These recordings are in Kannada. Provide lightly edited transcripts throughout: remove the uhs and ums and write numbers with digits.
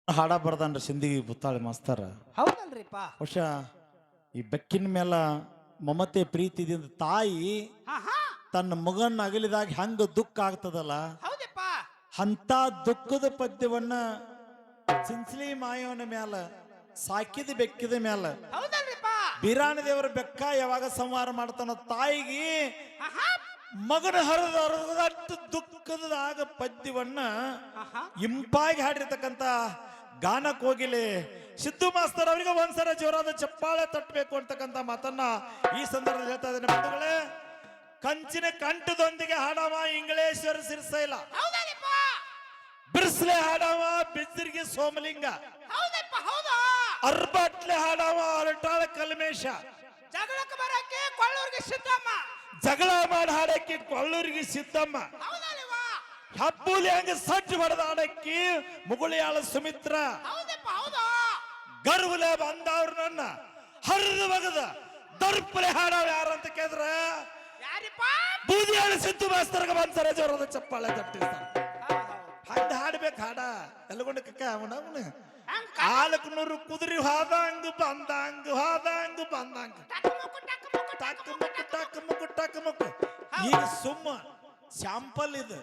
ಹಾಡ ಬರ್ದನ್ರಿ ಸಿಂಧಿಗಿ ಬುತ್ತಾಳಿ ಮಾಸ್ತರ. ಹೌದಲ್ರಿಪ್ಪ. ಬಹುಶಃ ಈ ಬೆಕ್ಕಿನ ಮೇಲ ಮಮತೆ ಪ್ರೀತಿದಿಂದ ತಾಯಿ ಹಾ ಹಾ ತನ್ನ ಮಗನ ಅಗಲಿದಾಗ ಹೆಂಗ ದುಃಖ ಆಗ್ತದಲ್ಲ, ಹೌದಪ್ಪ. ಅಂತ ದುಃಖದ ಪದ್ಯವನ್ನ ಸಿನ್ಸ್ಲಿ ಮಾಯವನ ಮ್ಯಾಲ ಸಾಕಿದ ಬೆಕ್ಕಿದ ಮ್ಯಾಲ ಹೌದಲ್ರಿಪ್ಪ. ಬೀರಾಣ ದೇವರ ಬೆಕ್ಕ ಯಾವಾಗ ಸಂಹಾರ ಮಾಡ್ತಾನ ತಾಯಿಗೆ ಹಾ ಹಾ ಮಗನ ಹರಿದಷ್ಟು ದುಃಖದಾಗ ಪದ್ಯವನ್ನ ಹಾ ಹಾ ಇಂಪಾಗಿ ಹಾಡಿರ್ತಕ್ಕಂಥ ಗಾನ ಕೋಗಿಲೆ ಸಿದ್ದು ಮಾಸ್ತರ್ ಅವರಿಗೆ ಒಂದ್ಸಲ ಜೋರಾದ ಚಪ್ಪಾಳೆ ತಟ್ಟಬೇಕು ಅಂತಕ್ಕಂಥ ಮಾತನ್ನ ಈ ಸಂದರ್ಭದಲ್ಲಿ ಹೇಳ್ತಾ ಇದ್ದೇನೆ ಬಂಧುಗಳೇ. ಕಂಚಿನ ಕಂಠದೊಂದಿಗೆ ಹಾಡವ ಇಂಗಳೇಶ್ವರ ಸಿರ್ಸೈಲ, ಹೌದಲ್ರಿಪ್ಪ. ಬಿರ್ಸ್ಲೆ ಹಾಡವ ಬಿಜ್ಜರಿಗೆ ಸೋಮಲಿಂಗ, ಹೌದಪ್ಪ. ಹೌದು. ಅರ್ಬಟ್ಲೆ ಹಾಡವ ಅರಟಾಳ ಕಲ್ಮೇಶ, ಜಗಳಕ್ಕೆ ಬರಕ್ಕೆ ಕೊಳ್ಳೂರಿಗೆ ಸಿದ್ದಮ್ಮ, ಜಗಳ ಮಾಡಿ ಹಾಡಕ್ಕೆ ಕೊಳ್ಳೂರಿಗೆ ಸಿದ್ದಮ್ಮ, ಹೌದಲ್ವ. ಹಬ್ಬೂಲಿ ಹಂಗ ಸಜ್ಜು ಹೊಡೆದ ಹಾಡಕ್ಕಿ ಮುಗುಳಿಯಾಳ ಸುಮಿತ್ರ, ಹೌದಪ್ಪ. ಹೌದು. ಗರ್ವಲೆ ಬಂದವ್ರು ನನ್ನ ಹರಿದು ಬಗದ ದರ್ಪಲೆ ಹಾಡವ ಯಾರಂತ ಕೇಳಿದ್ರ ಯಾರಿಪ್ಪ? ಬೂದಿಯಾಳ ಸಿದ್ದು ಮಾಸ್ತರ್ಗ ಬಂದ್ಸರ ಜೋರದ ಚಪ್ಪಾಳೆ ತಟ್ಟಿಸ್ತಾರ. ಹೌದು. ಹಂಗ ಹಾಡ್ಬೇಕು ಹಾಡ ಎಲ್ಲಗೊಂಡು ಕಕ್ಕ ಅವನ ಹಂಗ್ 400 ಕುದುರೆ ಹೋದಂಗ ಬಂದಂಗ ಹೋದಂಗ ಬಂದಂಗ ಟಕ್ ಮುಕ್ಕು, ಟಕ್ ಮುಕ್ಕು, ಟಕ್ ಟಕ್ ಮುಕ್ಕು, ಮುಕ್ಕು ಟಕ್ ಟಕ್ ಮುಕ್ಕು ಟಕ್ ಮುಕ್ಕು. ಈಗ ಸುಮ್ಮ ಶಾಂಪಲ್ ಇದು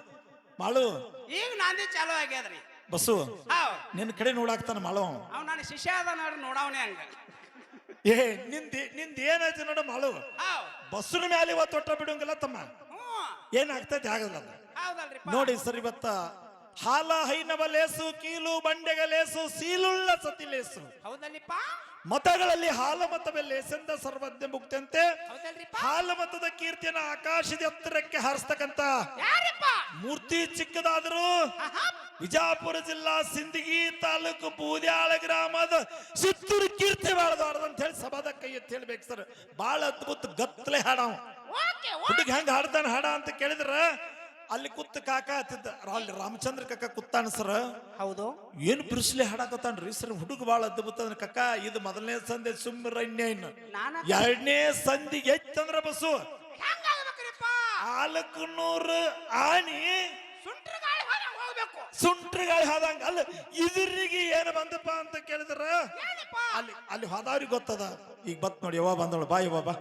ಮಾಳು ಈಗ ನಾಂದಿ ಚಾಲು ಆಗ್ಯದ್ರಿ. ಬಸ್ಸು ಹೌದು. ನಿನ್ನ ಕಡೆ ನೋಡಾಕ್ತಾನ ಮಾಳು. ಅವ್ ನನ್ನ ಶಿಷ್ಯ ಅದ ನೋಡ್ರಿ, ನೋಡವನೇ ಹಂಗ. ಏ ನಿಂದ ಏನಾಯ್ತು ನೋಡ ಮಾಳು. ಹೌದು. ಬಸ್ಸಿನ ಮ್ಯಾಲೆ ಇವತ್ತು ತೊಟ್ಟ ಬಿಡೋಂಗಿಲ್ಲ ತಮ್ಮ, ಏನಾಗ್ತೈತಿ ಆಗಲ್ಲ. ಹೌದಲ್ರಿಪ್ಪ. ನೋಡಿ ಸರ್, ಇವತ್ತ ಹಾಲ ಹೈನವ ಲೇಸು ಕೀಲು ಬಂಡೆಗ ಲೇಸು ಸೀಲುಳ್ಳ ಸತಿ ಲೇಸು, ಹೌದಲ್ಲಿಪ್ಪ. ಮತಗಳಲ್ಲಿ ಹಾಲ ಮತವೇ ಲೇಸೆಂದ ಸರ್ವಜ್ಞ ಮುಕ್ತಂತೆ. ಹೌದಲ್ರಿಪ್ಪ. ಹಾಲ ಮತದ ಕೀರ್ತಿಯನ್ನ ಆಕಾಶದ ಎತ್ತರಕ್ಕೆ ಹಾರಿಸ್ತಕ್ಕಂತ ಯಾರಿಪ್ಪ? ಮೂರ್ತಿ ಚಿಕ್ಕದಾದರೂ ಆಹಾ. ವಿಜಾಪುರ ಜಿಲ್ಲಾ ಸಿಂದಗಿ ತಾಲೂಕು ಬೂದ್ಯಾಳ ಗ್ರಾಮದ ಸಿತ್ತೂರು ಕೀರ್ತಿ ಬಾಳದಾರ್ದ ಅಂತ ಹೇಳಿ ಸಭಾದ ಕೈ ಎತ್ತಿ ಹೇಳ್ಬೇಕು ಸರ್. ಬಾಳ ಅದ್ಭುತ ಗತ್ತಲೆ ಹಾಡವ ಓಕೆ, ಓಕೆ. ಹುಡುಗ ಹೆಂಗ ಹಾಡ್ತಾನ ಹಾಡ ಅಂತ ಕೇಳಿದ್ರ ಅಲ್ಲಿ ಕುತ್ತ ಕಾಕ ಹತ್ತಿದ್ದ ಅಲ್ಲಿ ರಾಮಚಂದ್ರ ಕಕ್ಕ ಕುತ್ತಾನ ಸರ್. ಹೌದು. ಏನು ಬಿರುಸ್ಲಿ ಹಾಡಕತ್ತಾನ್ರಿ ಸರ್. ಹುಡುಗ ಬಾಳ ಅದ್ಭುತ ಅಂದ್ರೆ ಕಕ್ಕ ಇದು ಮೊದಲನೇ ಸಂಧಿ ಸುಮ್ಮರಣ್ಯ, ಇನ್ನು ನಾನ ಎರಡನೇ ಸಂಧಿಗೆ ಎತ್ತಂದ್ರ ಬಸ್ಸು ಹೆಂಗಾಗ್ಬೇಕ್ರಿಪ್ಪ? 400 ಆನಿ ಸುಂಟ್ರ ಗಾಳಿ ಹೊರಗೆ ಹೋಗ್ಬೇಕು. ಸುಂಟ್ರಿ ಗಾಳಿ ಹೋದಂಗ ಅಲ್ಲ ಇದ್ರಿಗೆ ಏನು ಬಂದಪ್ಪ ಅಂತ ಕೇಳಿದ್ರ ಏನಪ್ಪ? ಅಲ್ಲಿ ಹೋದವ್ರಿಗೆ ಗೊತ್ತದ. ಈಗ ಬತ್ ನೋಡಿ ಯವ್ವ ಬಂದವಳು, ಬಾ ಯವ್ವ ಬಾ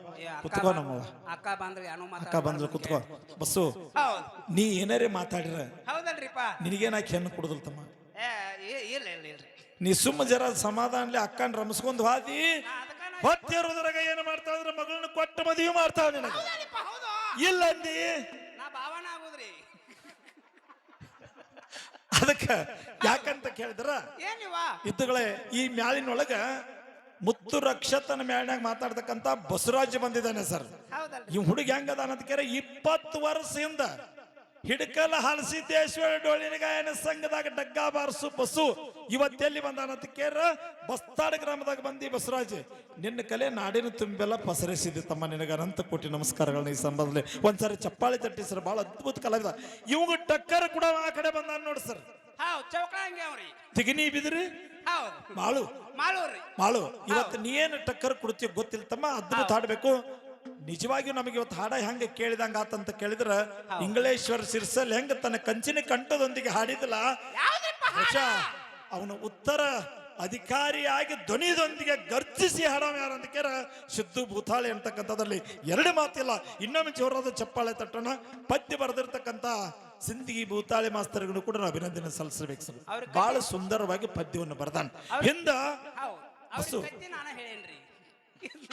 ಕುತ್ಕೋ ನಮ್ಮವ್ವ. ಅಕ್ಕ ಬಂದ್ರಿ ಅನು ಅಕ್ಕ ಬಂದ್ಲು ಕುತ್ಕೋ. ಬಸ್ಸು ಹೌದು. ನೀ ಏನಾರೇ ಮಾತಾಡಿರ ಹೌದಲ್ರಿಪ್ಪ. ನಿನಗೇನಾಕಿ ಹೆಣ್ಣು ಕುಡುದಲ್ ತಮ್ಮ. ಇಲ್ಲ ಇಲ್ಲ ಇಲ್ರಿ. ನೀ ಸುಮ್ಮ ಜರ ಸಮಾಧಾನಲಿ ಅಕ್ಕನ್ ರಮಸ್ಕೊಂಡ್ ಹಾದಿ ಅದಕ್ಕ ಹೊತ್ತಿರೋದ್ರಾಗ ಏನು ಮಾಡ್ತಾಳ ಅಂದ್ರೆ ಮಗಳನ್ನ ಕೊಟ್ಟ ಮದುವೆ ಮಾಡ್ತಾಳ ನಿನಗ. ಹೌದಲ್ರಿಪ್ಪ. ಹೌದು. ಇಲ್ಲ ಅಂದಿ ನಾ ಭಾವನ ಆಗುದ್ರಿ. ಅದಕ್ಕ ಯಾಕಂತ ಕೇಳಿದ್ರ ಏನಿವ? ಇದ್ದುಗಳೇ ಈ ಮ್ಯಾಲಿನೊಳಗ ಮುತ್ತು ರಕ್ಷತನ ಮ್ಯಾಲಿನಾಗ ಮಾತಾಡ್ತಕ್ಕಂತ ಬಸವರಾಜ್ ಬಂದಿದ್ದಾನೆ ಸರ್. ಹೌದಲ್ರಿ. ಈ ಹುಡುಗ ಹೆಂಗದ ಅಂತ ಕೇಳ 20 ವರ್ಷದಿಂದ ಹಿಡಕಲ ಹಲಸಿದ್ದೇಶ್ವರ ಡೊಳ್ಳಿನ ಗಾಯನ ಸಂಘದಾಗ ಡಗ್ಗಾ ಬಾರಿಸು ಬಸ್ಸು ಇವತ್ತೆಲ್ಲಿ ಬಂದಾನಂತ ಕೇರ ಬಸ್ತಾಡ್ ಗ್ರಾಮದಾಗ ಬಂದಿ ಬಸವರಾಜ್. ನಿನ್ನ ಕಲೆ ನಾಡಿನ ತುಂಬೆಲ್ಲ ಪಸರಿಸಿದೆ ತಮ್ಮ, ನಿನಗ ಅನಂತ ಕೋಟಿ ನಮಸ್ಕಾರಗಳನ್ನ ಈ ಸಂಬಂಧದಲ್ಲಿ ಒಂದ್ಸರಿ ಚಪ್ಪಾಳಿ ತಟ್ಟಿ ಸರ್. ಬಹಳ ಅದ್ಭುತ ಕಲಾವಿದ ಇವಾಗ ಟಕ್ಕರ್ ಕೂಡ ಆ ಕಡೆ ಬಂದಾನ ನೋಡಿ ಸರ್. ಹೌದು. ಚೌಕಳ ಹಂಗೆ ಅವ್ರಿ. ತಿಗನಿ ಬಿದ್ರಿ ಹೌದು. ಮಾಳು ಮಾಲೂರಿ. ಮಾಳು ಇವತ್ತು ನೀ ಏನು ಟಕ್ಕರ್ ಕೊಡ್ತೀವಿ ಗೊತ್ತಿಲ್ಲ ತಮ್ಮ. ಅದ್ಭುತ ಹಾಡ್ಬೇಕು ನಿಜವಾಗಿಯೂ. ನಮಗೆ ಇವತ್ತು ಹಾಡ ಹೆಂಗ ಕೇಳಿದಂಗ ಆತಂತ ಕೇಳಿದ್ರ ಇಂಗಳೇಶ್ವರ ಸಿರ್ಸಲ್ ಹೆಂಗ ತನ್ನ ಕಂಚಿನ ಕಂಠದೊಂದಿಗೆ ಹಾಡಿದಲ್ಲ, ಯಾವ್ದ್ರಿಪ್ಪ ಹಾಡ? ಬಹುಶಃ ಅವನು ಉತ್ತರ ಅಧಿಕಾರಿಯಾಗಿ ಧ್ವನಿದೊಂದಿಗೆ ಗರ್ಜಿಸಿ ಹಾಡವ ಯಾರಂತ ಕೇಳ ಸಿದ್ದು ಭೂತಾಳಿ ಅಂತಕ್ಕಂಥದ್ರಲ್ಲಿ ಎರಡು ಮಾತಿಲ್ಲ. ಇನ್ನೊಮ್ಮೆ ಜೋರಾದ ಚಪ್ಪಾಳೆ ತಟ್ಟಣ. ಪದ್ಯ ಬರೆದಿರ್ತಕ್ಕಂಥ ಸಿಂದಗಿ ಭೂತಾಳಿ ಮಾಸ್ತರ್ಗೂ ಕೂಡ ನಾವು ಅಭಿನಂದನೆ ಸಲ್ಲಿಸಬೇಕು ಸರ್. ಬಹಳ ಸುಂದರವಾಗಿ ಪದ್ಯವನ್ನು ಬರೆದಾನ. ಹಿಂದ ಹೌದು. ಬಸ್ಸು. ಅವ್ರ ಕತ್ತಿ ನಾನ ಹೇಳೇನ್ರಿ.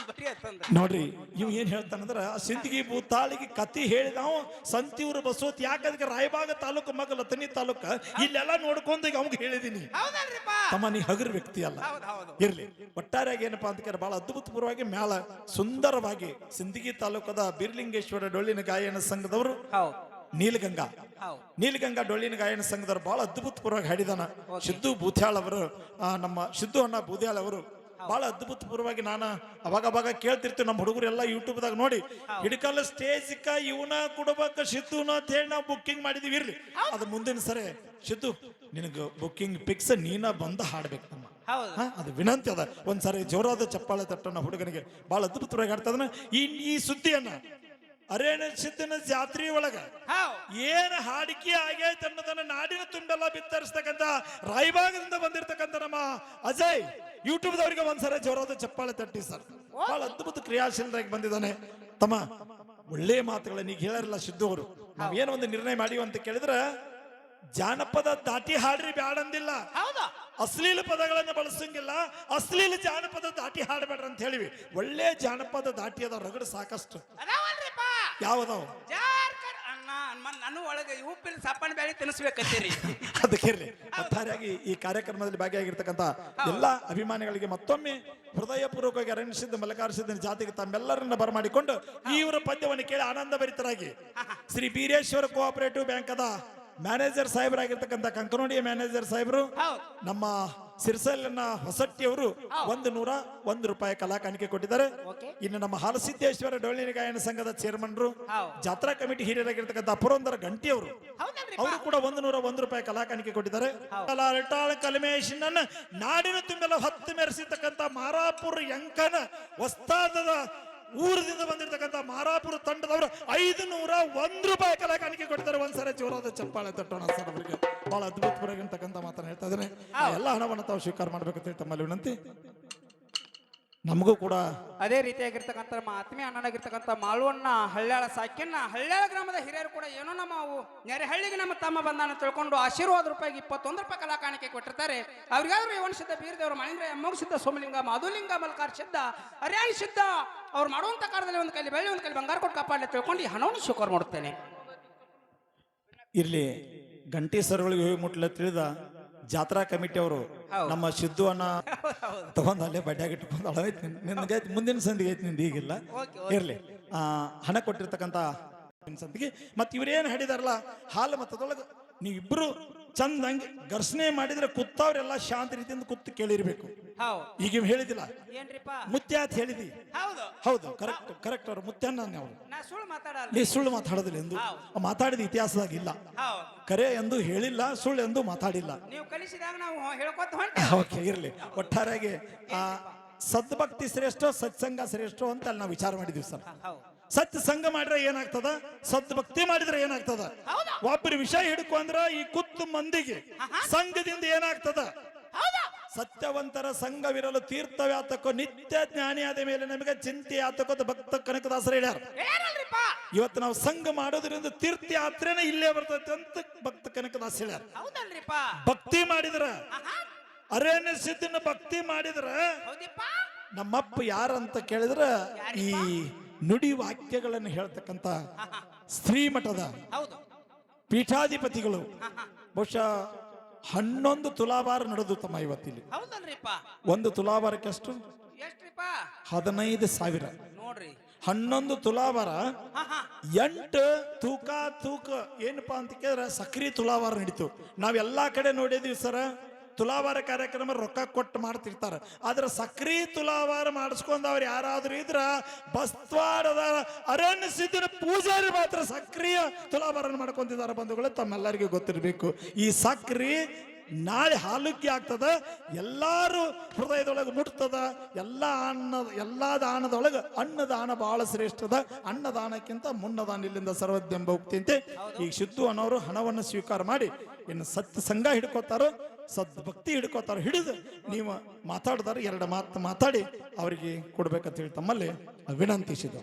ಬರೀ ಅಂತಂದ್ರೆ ನೋಡ್ರಿ ಇವ್ ಏನ್ ಹೇಳ್ತಾನಂದ್ರ ಸಿಂದಗಿ ಭೂತಾಳಿಗೆ ಕತಿ ಹೇಳಿದವ ಸಂತಿಯೂರು ಬಸವತ್. ಯಾಕಂದ್ರೆ ರಾಯಬಾಗ ತಾಲೂಕು ಮಗಲ ತನಿ ತಾಲೂಕ ಇಲ್ಲೆಲ್ಲ ನೋಡ್ಕೊಂಡ ಈಗ ಅವಂಗ ಹೇಳಿದೀನಿ ಹೌದಲ್ರಿಪ್ಪ. ತಮ್ಮ, ನೀ ಹಗರ್ ವ್ಯಕ್ತಿ ಅಲ್ಲ. ಹೌದು ಹೌದು. ಇರ್ಲಿ ಒಟ್ಟಾರೆಯಾಗಿ ಏನಪ್ಪಾ ಅಂತ ಕೇಳ ಬಹಳ ಅದ್ಭುತಪೂರ್ವವಾಗಿ ಮ್ಯಾಲ ಸುಂದರವಾಗಿ ಸಿಂದಗಿ ತಾಲೂಕದ ಬೀರ್ಲಿಂಗೇಶ್ವರ ಡೊಳ್ಳಿನ ಗಾಯನ ಸಂಘದವರು ಹೌದು. ನೀಲಗಂಗಾ ಹೌದು. ನೀಲಗಂಗಾ ಡೊಳ್ಳಿನ ಗಾಯನ ಸಂಘದವರು ಬಹಳ ಅದ್ಭುತಪೂರ್ವವಾಗಿ ಹಾಡಿದಾನ. ಸಿದ್ದು ಬೂದ್ಯಾಳ್ ಅವರು, ನಮ್ಮ ಸಿದ್ದು ಅಣ್ಣ ಬೂದ್ಯಾಳ್ ಅವರು ಬಹಳ ಅದ್ಭುತಪೂರ್ವವಾಗಿ ನಾನು ಅವಾಗ ಕೇಳ್ತಿರ್ತೀವಿ. ನಮ್ಮ ಹುಡುಗರು ಎಲ್ಲ ಯೂಟ್ಯೂಬ್ದಾಗ ನೋಡಿ ಹಿಡ್ಕಲ್ಲ ಸ್ಟೇಜ್ಕ ಇವನ ಕೊಡ್ಬೇಕ ಸಿದ್ದುನ ಅಂತ ಹೇಳಿ ನಾವು ಬುಕ್ಕಿಂಗ್ ಮಾಡಿದೀವಿ. ಇರ್ಲಿ ಅದು ಮುಂದಿನ ಸರಿ ಸಿದ್ದು ನಿನಗ ಬುಕ್ಕಿಂಗ್ ಫಿಕ್ಸ್, ನೀನ ಬಂದು ಹಾಡ್ಬೇಕು ನಮ್ಮ. ಹೌದು. ಅದು ವಿನಂತಿ ಅದ. ಒಂದ್ಸರಿ ಜೋರಾದ ಚಪ್ಪಾಳೆ ತಟ್ಟನ ಹುಡುಗನಿಗೆ. ಬಹಳ ಅದ್ಭುತವಾಗಿ ಹಾಡ್ತಾ ಇದ್ದಾನೆ. ಈ ಸುದ್ದಿಯನ್ನ ಅರೇಣ ಸಿದ್ದನ ಜಾತ್ರೆ ಒಳಗ ಏನ್ ಹಾಡಿಕೆ ಆಗೈತೆ ಅನ್ನೋದನ್ನ ನಾಡಿನ ತುಂಬೆಲ್ಲ ಬಿತ್ತರಿಸ್ತಕ್ಕಂಥ ರಾಯಭಾಗದಿಂದ ಬಂದಿರತಕ್ಕಂಥ ನಮ್ಮ ಅಜಯ್ ಯೂಟ್ಯೂಬ್ದವರಿಗೆ ಒಂದ್ಸರಿ ಜೋರಾದ ಚಪ್ಪಾಳೆ ತಟ್ಟಿ ಸರ್. ಬಹಳ ಅದ್ಭುತ ಕ್ರಿಯಾಶೀಲರಾಗಿ ಬಂದಿದ್ದಾನೆ ತಮ್ಮ. ಒಳ್ಳೆ ಮಾತುಗಳನ್ನ ಈಗ ಹೇಳಾರಲ್ಲ ಸಿದ್ದು ಅವರು. ನಾವೇನೋ ಒಂದು ನಿರ್ಣಯ ಮಾಡಿವಿ ಅಂತ ಕೇಳಿದ್ರೆ ಜಾನಪದ ದಾಟಿ ಹಾಡ್ರಿ ಬ್ಯಾಡಂದಿಲ್ಲ, ಹೌದಾ ಅಶ್ಲೀಲ ಪದಗಳನ್ನು ಬಳಸಂಗಿಲ್ಲ, ಅಶ್ಲೀಲ ಜಾನಪದ ದಾಟಿ ಹಾಡಬೇಡ್ರಿ ಅಂತ ಹೇಳಿವಿ. ಒಳ್ಳೆ ಜಾನಪದ ದಾಟಿ ಅದ ರಗಡ ಸಾಕಷ್ಟು. ಅದಾವಲ್ರಿಪ್ಪ ಯಾವ್ದಾವ್ ಜಾರ್ಖಂಡ್ ಅಣ್ಣ ನಾನು ಒಳಗೆ ಉಪ್ಪಿನ ಸಪ್ಪನ ಬೇಳೆ ತಿನ್ನಿಸ್ಬೇಕಂತೀರಿ. ಅದಕ್ಕಿರ್ಲಿ. ಒಟ್ಟಾರೆಯಾಗಿ ಈ ಕಾರ್ಯಕ್ರಮದಲ್ಲಿ ಭಾಗಿಯಾಗಿರ್ತಕ್ಕಂಥ ಎಲ್ಲ ಅಭಿಮಾನಿಗಳಿಗೆ ಮತ್ತೊಮ್ಮೆ ಹೃದಯಪೂರ್ವಕವಾಗಿ ಅರಣ್ಯಸಿದ್ಧ ಮಲ್ಲಿಕಾರ್ಜುನ ಜಾತಿಗೆ ತಮ್ಮೆಲ್ಲರನ್ನ ಬರಮಾಡಿಕೊಂಡು ಇವರ ಪದ್ಯವನ್ನು ಕೇಳಿ ಆನಂದ ಭರಿತರಾಗಿ ಶ್ರೀ ಬೀರೇಶ್ವರ ಕೋಆಪರೇಟಿವ್ ಬ್ಯಾಂಕ್ ಅದ ಮ್ಯಾನೇಜರ್ ಸಾಹೇಬರಾಗಿರ್ತಕ್ಕಂಥ ಕಂಕನೋಡಿಯ ಮ್ಯಾನೇಜರ್ ಸಾಹೇಬರು ನಮ್ಮ ಸಿರ್ಸಲ್ಲಿನ ಹೊಸಟ್ಟಿಯವರು 101 ರೂಪಾಯಿ ಕಲಾ ಕಾಣಿಕೆ ಕೊಟ್ಟಿದ್ದಾರೆ. ಇನ್ನು ನಮ್ಮ ಹಾಲಸಿದ್ದೇಶ್ವರ ಡೊಳ್ಳಿನ ಗಾಯನ ಸಂಘದ ಚೇರ್ಮನ್ರು ಜಾತ್ರಾ ಕಮಿಟಿ ಹಿರಿಯರಾಗಿರ್ತಕ್ಕಂಥ ಪುರಂದರ ಗಂಟಿಯವರು ಅವರು ಕೂಡ 101 ರೂಪಾಯಿ ಕಲಾ ಕಾಣಿಕೆ ಕೊಟ್ಟಿದ್ದಾರೆ. ಕಲ್ಮೇಶನ್ ನಾಡಿನ ತುಂಬೆಲ್ಲ ಹೊತ್ತು ಮೆರೆಸಿರ್ತಕ್ಕಂಥ ಮಾರಾಪುರ ಯಂಕನ ವಸ್ತಾದದ ಊರದಿಂದ ಬಂದಿರತಕ್ಕಂಥ ಮಾರಾಪುರ ತಂಡದವರು 501 ರೂಪಾಯಿ ಕಲಾ ಕಾಣಿಕೆ ಕೊಟ್ಟಿದ್ದಾರೆ. ಒಂದ್ಸರಿ ಜೋರಾದ ಚಪ್ಪಾಳೆ ತಟ್ಟೋಣ ಸರ್ ಅವರಿಗೆ. ಬಹಳ ಅದ್ಭುತವಾಗಿರ್ತಕ್ಕಂಥ ಮಾತನ್ನ ಹೇಳ್ತಾ ಇದ್ದೇನೆ. ಎಲ್ಲ ಹಣವನ್ನು ತಾವು ಸ್ವೀಕಾರ ಮಾಡ್ಬೇಕಂತ ಹೇಳಿ ತಮ್ಮಲ್ಲಿ ವಿನಂತಿ. ನಮಗೂ ಕೂಡ ಅದೇ ರೀತಿಯಾಗಿರ್ತಕ್ಕಂಥ ನಮ್ಮ ಆತ್ಮೀಯ ಅಣ್ಣನಾಗಿರ್ತಕ್ಕಂಥ ಮಾಳುವಣ್ಣ ಹಳ್ಳ್ಯಾಳ ಸಾಕಿನ ಹಳ್ಳ್ಯಾಳ ಗ್ರಾಮದ ಹಿರಿಯರು ಕೂಡ ಏನೋ ನಮ್ಮ ಅವು ನೆರೆಹಳ್ಳಿಗೆ ನಮ್ಮ ತಮ್ಮ ಬಂದಾನ ತಿಳ್ಕೊಂಡು ಆಶೀರ್ವಾದ ರೂಪಾಯಿಗೆ 21 ರೂಪಾಯಿ ಕಲಾ ಕಾಣಿಕೆ ಕೊಟ್ಟಿರ್ತಾರೆ. ಅವ್ರಿಗಾದ್ರೂ ಯವನ ಸಿದ್ಧ ಬೀರದೇವರು ಮಹೇಂದ್ರ ಎಮ್ಮಗ ಸಿದ್ಧ ಸೋಮಲಿಂಗ ಮಾಧುಲಿಂಗ ಮಲ್ಕಾರ್ ಸಿದ್ಧ ಹರ್ಯಾಣ್ ಸಿದ್ಧ ಅವ್ರು ಮಾಡುವಂತ ಕಾರ್ಯದಲ್ಲಿ ಒಂದು ಕೈಲಿ ಬೆಳ್ಳಿ ಒಂದು ಕೈಲಿ ಬಂಗಾರ ಕೊಟ್ಟು ಕಾಪಾಡಲಿ ತಿಳ್ಕೊಂಡು ಈ ಹಣವನ್ನು ಸ್ವೀಕಾರ ಮಾಡುತ್ತೇನೆ. ಇರ್ಲಿ ಗಂಟಿ ಸರ್ಗಳಿಗೆ ಹೋಗಿ ಮುಟ್ಲ ತಿಳಿದ ಜಾತ್ರಾ ಕಮಿಟಿ ಅವರು ನಮ್ಮ ಸಿದ್ದು ಅನ್ನ ತಗೊಂಡ್ ಅಲ್ಲೇ ಬಡ್ಯಾಗ ಇಟ್ಕೊಂಡು ನಿನ್ಗೆ ಮುಂದಿನ ಸಂದಿಗೆ ಐತಿ ನಿಂದ ಈಗಿಲ್ಲ. ಇರ್ಲಿ ಹಣ ಕೊಟ್ಟಿರ್ತಕ್ಕಂಥ ಸಂದಿಗೆ ಮತ್ ಇವ್ರೇನ್ ಹೇಳಿದಾರಲ್ಲ ಹಾಲು ಮತದೊಳಗ ನೀವಿಬ್ರು ಚಂದಂಗೆ ಘರ್ಷಣೆ ಮಾಡಿದ್ರೆ ಕುತ್ತವ್ರೆಲ್ಲ ಶಾಂತ ರೀತಿಯಿಂದ ಕುತ್ತು ಕೇಳಿರ್ಬೇಕು. ಈಗ ಹೇಳಿದಿಲ್ಲ ಮುತ್ಯ ಅಂತ ಹೇಳಿದಿ. ಹೌದು ಕರೆಕ್ಟ್ ಕರೆಕ್ಟ್. ಅವ್ರು ಮುತ್ಯನ್ನ ನೀ ಸುಳ್ಳು ಮಾತಾಡೋದಿಲ್ಲ ಎಂದು ಮಾತಾಡಿದ ಇತಿಹಾಸದಾಗ ಇಲ್ಲ. ಕರೆ ಎಂದು ಹೇಳಿಲ್ಲ, ಸುಳ್ಳು ಎಂದು ಮಾತಾಡಿಲ್ಲ. ಓಕೆ ಇರ್ಲಿ. ಒಟ್ಟಾರೆಯಾಗಿ ಸದ್ಭಕ್ತಿ ಶ್ರೇಷ್ಠ ಸತ್ಸಂಗ ಶ್ರೇಷ್ಠ ಅಂತ ಅಲ್ಲಿ ನಾವು ವಿಚಾರ ಮಾಡಿದ್ವಿ ಸರ್. ಸತ್ಯ ಸಂಘ ಮಾಡಿದ್ರೆ ಏನಾಗ್ತದ, ಸದ್ಭಕ್ತಿ ಮಾಡಿದ್ರೆ ಏನಾಗ್ತದ. ಒಬ್ಬರು ವಿಷಯ ಹಿಡ್ಕೊ ಅಂದ್ರ ಈ ಕುತ್ತು ಮಂದಿಗೆ ಸಂಘದಿಂದ ಏನಾಗ್ತದ. ಸತ್ಯವಂತರ ಸಂಘವಿರಲು ತೀರ್ಥವ್ಯಾತಕೋ ನಿತ್ಯ ಜ್ಞಾನಿಯಾದ ಮೇಲೆ ನಮಗೆ ಚಿಂತೆ ಯಾತಕೋತ ಭಕ್ತ ಕನಕದಾಸರು ಹೇಳ್ಯಾರ. ಇವತ್ತು ನಾವು ಸಂಘ ಮಾಡೋದ್ರಿಂದ ತೀರ್ಥ ಯಾತ್ರೆನೇ ಇಲ್ಲೇ ಬರ್ತೈತೆ ಅಂತ ಭಕ್ತ ಕನಕದಾಸ ಹೇಳ್ಯಾರ. ಭಕ್ತಿ ಮಾಡಿದ್ರ ಅರಣ್ಯ ಸಿದ್ಧನ ಭಕ್ತಿ ಮಾಡಿದ್ರ ನಮ್ಮಪ್ಪ ಯಾರಂತ ಕೇಳಿದ್ರ ಈ ನುಡಿ ವಾಕ್ಯಗಳನ್ನು ಹೇಳ್ತಕ್ಕಂಥ ಶ್ರೀಮಠದ ಪೀಠಾಧಿಪತಿಗಳು. ಬಹುಶಃ 11 ತುಲಾಭಾರ ನಡೆದು ತಮ್ಮ ಇವತ್ತಿಲ್ಲಿ. 1 ತುಲಾಭಾರಕ್ಕೆ ಎಷ್ಟು? 15,000 ನೋಡ್ರಿ. 11 ತುಲಾಭಾರ 8 ತೂಕ ಏನಪ್ಪಾ ಅಂತ ಕೇಳಿದ್ರೆ ಸಕ್ರಿ ತುಲಾಭಾರ ನಡೀತು. ನಾವೆಲ್ಲಾ ಕಡೆ ನೋಡಿದೀವಿ ಸರ, ತುಲಾಭಾರ ಕಾರ್ಯಕ್ರಮ ರೊಕ್ಕ ಕೊಟ್ಟು ಮಾಡ್ತಿರ್ತಾರ. ಆದ್ರೆ ಸಕ್ರಿ ತುಲಾಭಾರ ಮಾಡಿಸ್ಕೊಂಡವ್ರು ಯಾರಾದ್ರೂ ಇದ್ರ ಬಸ್ವಾಡದ ಅರಣ್ಯ ಸಿದ್ಧನ ಪೂಜಾರಿ ಮಾತ್ರ ಸಕ್ರಿಯ ತುಲಾಭಾರ ಮಾಡ್ಕೊಂತಿದ್ದಾರೆ. ಬಂಧುಗಳು ತಮ್ಮೆಲ್ಲರಿಗೂ ಗೊತ್ತಿರಬೇಕು. ಈ ಸಕ್ರಿ ನಾಳೆ ಹಾಲುಕ್ಕಿ ಆಗ್ತದ, ಎಲ್ಲಾರು ಹೃದಯದೊಳಗೆ ಮುಟ್ತದ. ಎಲ್ಲಾ ದಾನದೊಳಗೆ ಅನ್ನದಾನ ಬಹಳ ಶ್ರೇಷ್ಠದ. ಅನ್ನದಾನಕ್ಕಿಂತ ಮುನ್ನದಾನ ಇಲ್ಲಿಂದ ಸರ್ವದ್ಯಂಬ ಉಕ್ತಿಯಂತೆ ಈಗ ಸಿದ್ದು ಅನ್ನೋರು ಹಣವನ್ನು ಸ್ವೀಕಾರ ಮಾಡಿ ಇನ್ನು ಸತ್ಯ ಸಂಘ ಹಿಡ್ಕೋತಾರೋ ಸದ್ಭಕ್ತಿ ಹಿಡ್ಕೋತಾರ. ಹಿಡಿದು ನೀವು ಮಾತಾಡಿದಾರೆ 2 ಮಾತು ಮಾತಾಡಿ ಅವರಿಗೆ ಕೊಡ್ಬೇಕಂತ ಹೇಳಿ ತಮ್ಮಲ್ಲಿ ವಿನಂತಿಸಿದ.